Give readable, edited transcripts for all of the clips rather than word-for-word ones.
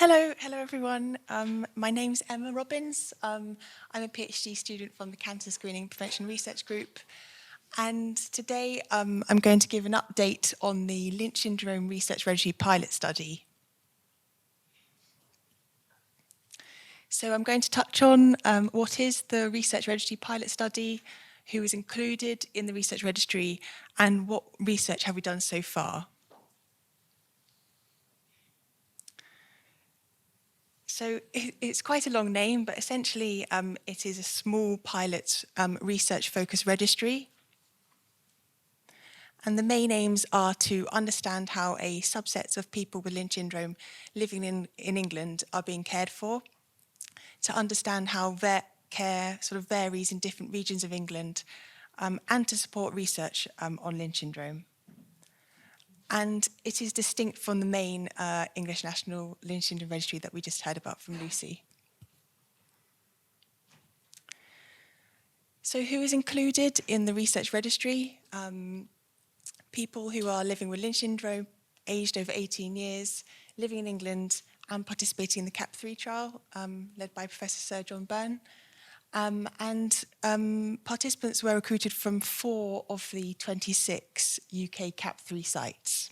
Hello everyone. My name's Emma Robbins. I'm a PhD student from the Cancer Screening Prevention Research Group. And today I'm going to give an update on the Lynch syndrome research registry pilot study. So I'm going to touch on what is the research registry pilot study, who is included in the research registry, and what research have we done so far. So it's quite a long name, but essentially it is a small pilot research-focused registry. And the main aims are to understand how a subset of people with Lynch syndrome living in England are being cared for, to understand how vet care sort of varies in different regions of England, and to support research on Lynch syndrome. And it is distinct from the main English National Lynch syndrome registry that we just heard about from Lucy. So who is included in the research registry? People who are living with Lynch syndrome, aged over 18 years, living in England and participating in the CAP3 trial led by Professor Sir John Byrne. Participants were recruited from 4 of the 26 UK CAP3 sites.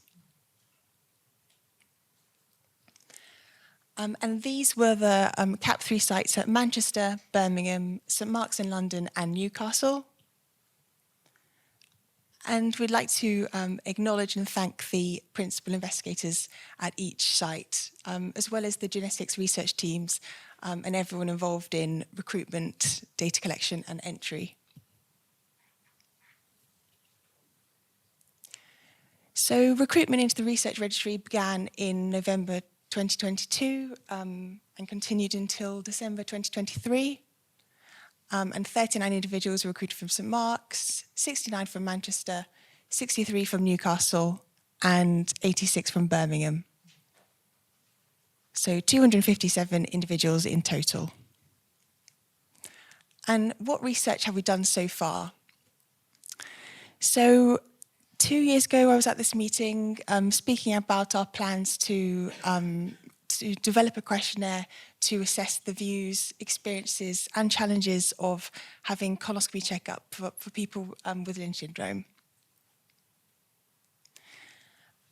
And these were the CAP3 sites at Manchester, Birmingham, St Mark's in London and Newcastle. And we'd like to acknowledge and thank the principal investigators at each site, as well as the genetics research teams and everyone involved in recruitment, data collection and entry. So recruitment into the research registry began in November 2022 and continued until December 2023. And 39 individuals were recruited from St Mark's, 69 from Manchester, 63 from Newcastle, and 86 from Birmingham. So 257 individuals in total. And what research have we done so far? So 2 years ago, I was at this meeting speaking about our plans to develop a questionnaire to assess the views, experiences and challenges of having colonoscopy checkup for people with Lynch syndrome.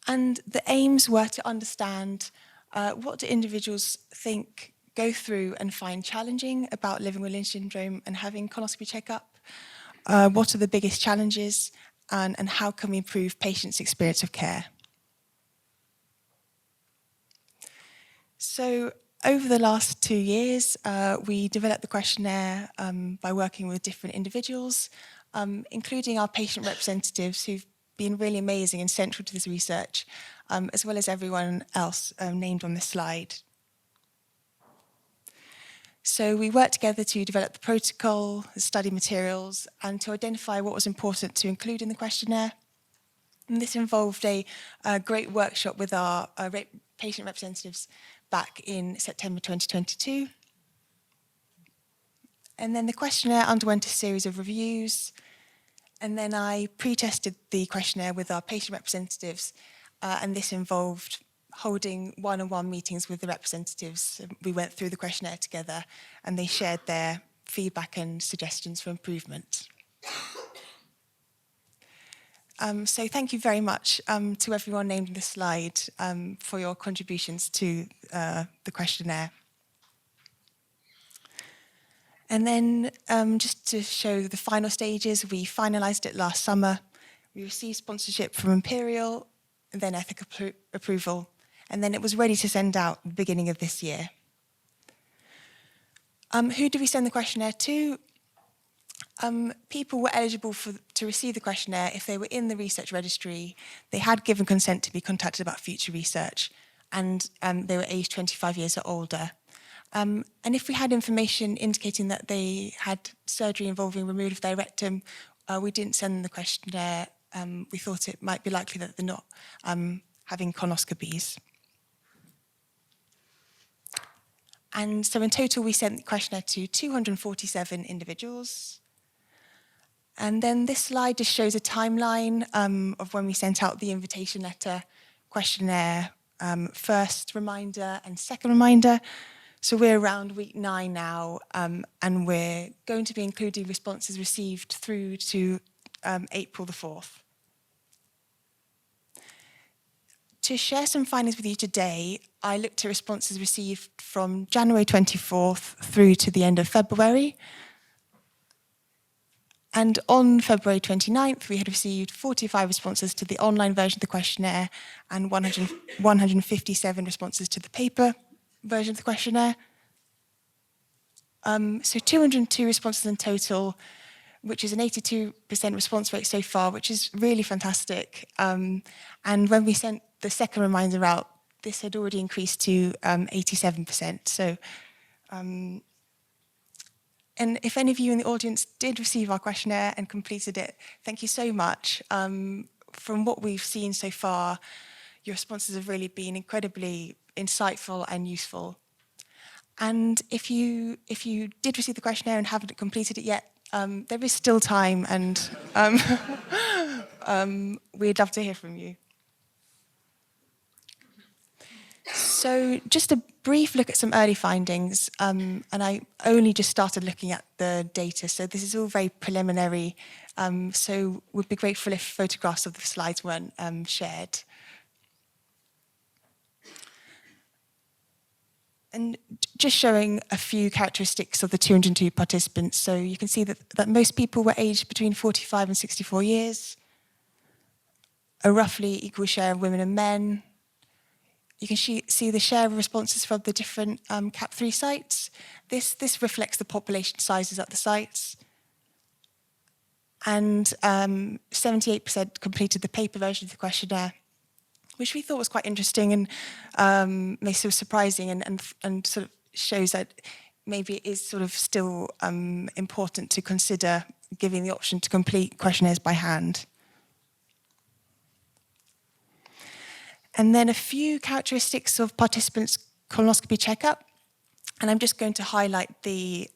And the aims were to understand what do individuals think, go through and find challenging about living with Lynch syndrome and having colonoscopy checkup, what are the biggest challenges, and how can we improve patients' experience of care. So over the last 2 years, we developed the questionnaire by working with different individuals, including our patient representatives who've been really amazing and central to this research, as well as everyone else named on this slide. So we worked together to develop the protocol, the study materials, and to identify what was important to include in the questionnaire. And this involved a great workshop with our patient representatives back in September 2022. And then the questionnaire underwent a series of reviews. And then I pre-tested the questionnaire with our patient representatives. And this involved holding one-on-one meetings with the representatives. We went through the questionnaire together and they shared their feedback and suggestions for improvement. So thank you very much to everyone named in the slide for your contributions to the questionnaire. And then just to show the final stages, we finalised it last summer. We received sponsorship from Imperial, and then ethical approval, and then it was ready to send out at the beginning of this year. Who did we send the questionnaire to? People were eligible to receive the questionnaire if they were in the research registry, they had given consent to be contacted about future research, and they were aged 25 years or older. And if we had information indicating that they had surgery involving removal of their rectum, we didn't send them the questionnaire. We thought it might be likely that they're not having colonoscopies. And so in total, we sent the questionnaire to 247 individuals. And then this slide just shows a timeline of when we sent out the invitation letter, questionnaire, first reminder and second reminder. So we're around week 9 now, and we're going to be including responses received through to April the 4th. To share some findings with you today, I looked at responses received from January 24th through to the end of February. And on February 29th, we had received 45 responses to the online version of the questionnaire and 157 responses to the paper version of the questionnaire. So 202 responses in total, which is an 82% response rate so far, which is really fantastic. And when we sent the second reminder out, this had already increased to 87%. So, and if any of you in the audience did receive our questionnaire and completed it, thank you so much. From what we've seen so far, your responses have really been incredibly insightful and useful. And if you did receive the questionnaire and haven't completed it yet, there is still time, and we'd love to hear from you. So just a brief look at some early findings, and I only just started looking at the data, so this is all very preliminary, so would be grateful if photographs of the slides weren't shared. And just showing a few characteristics of the 202 participants. So you can see that most people were aged between 45 and 64 years, a roughly equal share of women and men. You can see the share of responses from the different CAP3 sites. This reflects the population sizes at the sites. And 78% completed the paper version of the questionnaire, which we thought was quite interesting and maybe sort of surprising, and sort of shows that maybe it is sort of still important to consider giving the option to complete questionnaires by hand. And then a few characteristics of participants' colonoscopy checkup. And I'm just going to highlight the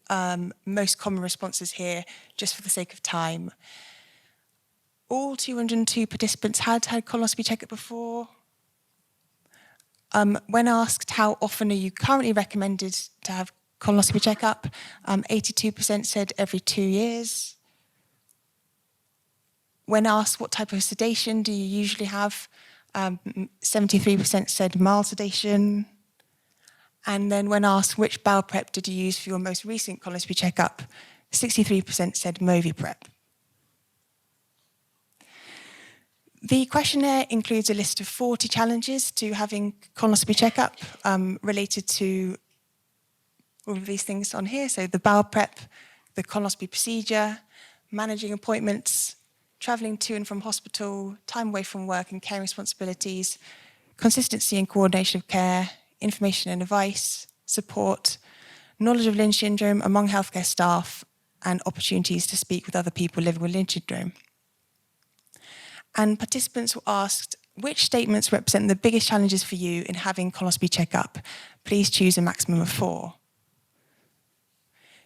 most common responses here, just for the sake of time. All 202 participants had colonoscopy checkup before. When asked how often are you currently recommended to have colonoscopy checkup, 82% said every 2 years. When asked what type of sedation do you usually have, 73% said mild sedation. And then when asked which bowel prep did you use for your most recent colonoscopy checkup, 63% said Moviprep. The questionnaire includes a list of 40 challenges to having colonoscopy checkup related to all of these things on here. So the bowel prep, the colonoscopy procedure, managing appointments, travelling to and from hospital, time away from work and care responsibilities, consistency and coordination of care, information and advice, support, knowledge of Lynch syndrome among healthcare staff, and opportunities to speak with other people living with Lynch syndrome. And participants were asked, which statements represent the biggest challenges for you in having colonoscopy checkup? Please choose a maximum of 4.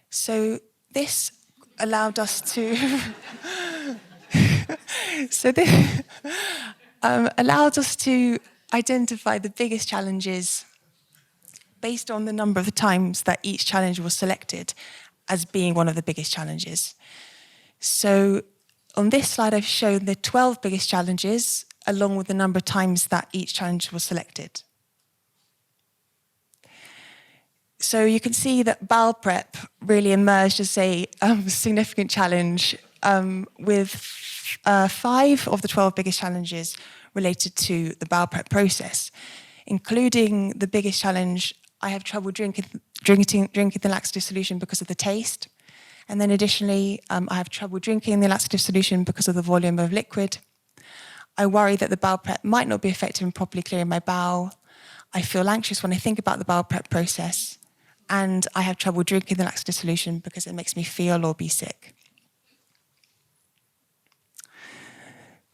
So this allowed us to allowed us to identify the biggest challenges based on the number of the times that each challenge was selected as being one of the biggest challenges. So on this slide, I've shown the 12 biggest challenges along with the number of times that each challenge was selected. So you can see that bowel prep really emerged as a significant challenge with 5 of the 12 biggest challenges related to the bowel prep process, including the biggest challenge, I have trouble drinking the laxative solution because of the taste. And then additionally, I have trouble drinking the laxative solution because of the volume of liquid. I worry that the bowel prep might not be effective in properly clearing my bowel. I feel anxious when I think about the bowel prep process. And I have trouble drinking the laxative solution because it makes me feel or be sick.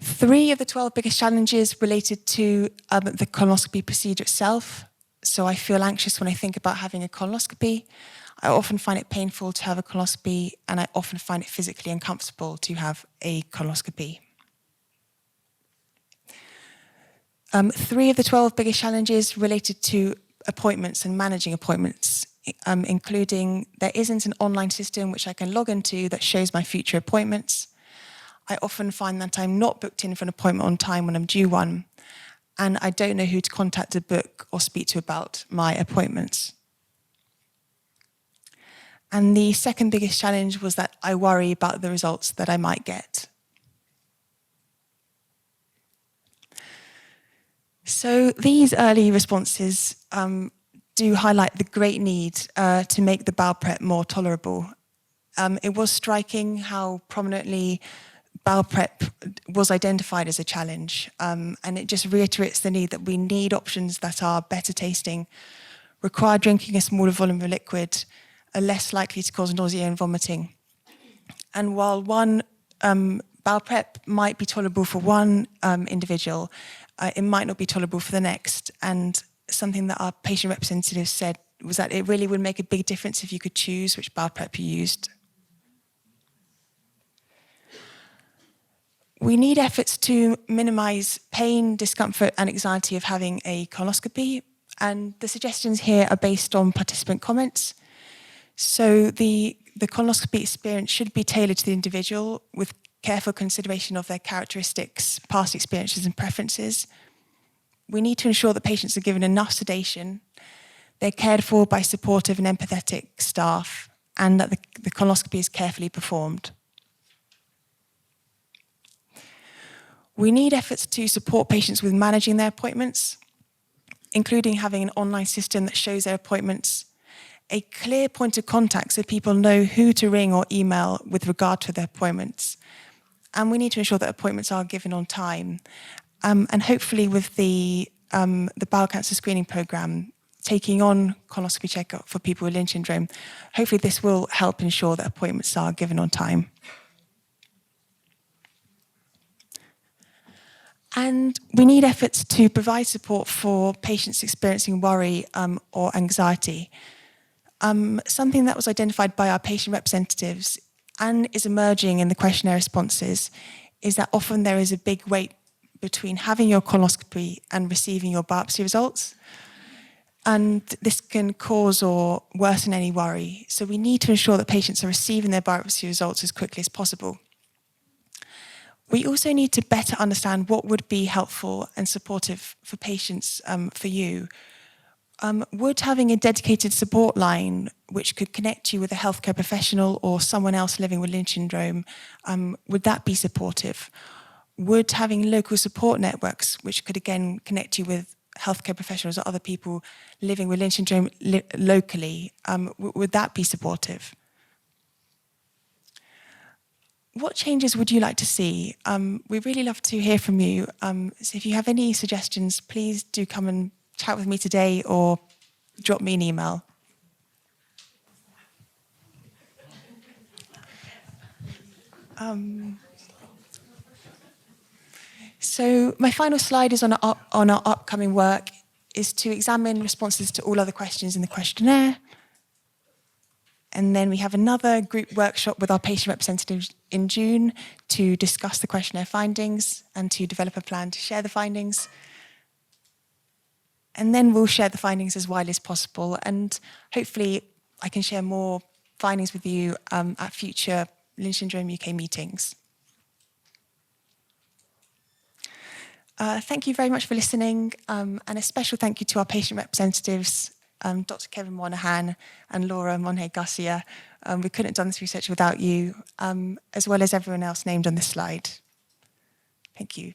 3 of the 12 biggest challenges related to the colonoscopy procedure itself. So I feel anxious when I think about having a colonoscopy. I often find it painful to have a colonoscopy, and I often find it physically uncomfortable to have a colonoscopy. 3 of the 12 biggest challenges related to appointments and managing appointments, including there isn't an online system which I can log into that shows my future appointments. I often find that I'm not booked in for an appointment on time when I'm due one, and I don't know who to contact to book or speak to about my appointments. And the second biggest challenge was that I worry about the results that I might get. So these early responses do highlight the great need to make the bowel prep more tolerable. It was striking how prominently bowel prep was identified as a challenge, and it just reiterates the need that we need options that are better tasting, require drinking a smaller volume of liquid, are less likely to cause nausea and vomiting. And while one bowel prep might be tolerable for one individual, it might not be tolerable for the next. And something that our patient representatives said was that it really would make a big difference if you could choose which bowel prep you used. We need efforts to minimise pain, discomfort and anxiety of having a colonoscopy. And the suggestions here are based on participant comments. So the colonoscopy experience should be tailored to the individual with careful consideration of their characteristics, past experiences and preferences. We need to ensure that patients are given enough sedation, they're cared for by supportive and empathetic staff, and that the colonoscopy is carefully performed. We need efforts to support patients with managing their appointments, including having an online system that shows their appointments, a clear point of contact so people know who to ring or email with regard to their appointments. And we need to ensure that appointments are given on time. And hopefully with the bowel cancer screening programme, taking on colonoscopy checkup for people with Lynch syndrome, hopefully this will help ensure that appointments are given on time. And we need efforts to provide support for patients experiencing worry or anxiety. Something that was identified by our patient representatives and is emerging in the questionnaire responses is that often there is a big wait between having your colonoscopy and receiving your biopsy results. And this can cause or worsen any worry. So we need to ensure that patients are receiving their biopsy results as quickly as possible. We also need to better understand what would be helpful and supportive for patients, for you. Would having a dedicated support line which could connect you with a healthcare professional or someone else living with Lynch syndrome, would that be supportive? Would having local support networks which could again connect you with healthcare professionals or other people living with Lynch syndrome locally, would that be supportive? What changes would you like to see? We'd really love to hear from you. So if you have any suggestions, please do come and chat with me today or drop me an email. So my final slide is on our upcoming work is to examine responses to all other questions in the questionnaire. And then we have another group workshop with our patient representatives in June to discuss the questionnaire findings and to develop a plan to share the findings. And then we'll share the findings as widely as possible. And hopefully I can share more findings with you at future Lynch syndrome UK meetings. Thank you very much for listening, and a special thank you to our patient representatives, Dr. Kevin Monahan and Laura Monhe-Garcia. We couldn't have done this research without you, as well as everyone else named on this slide. Thank you.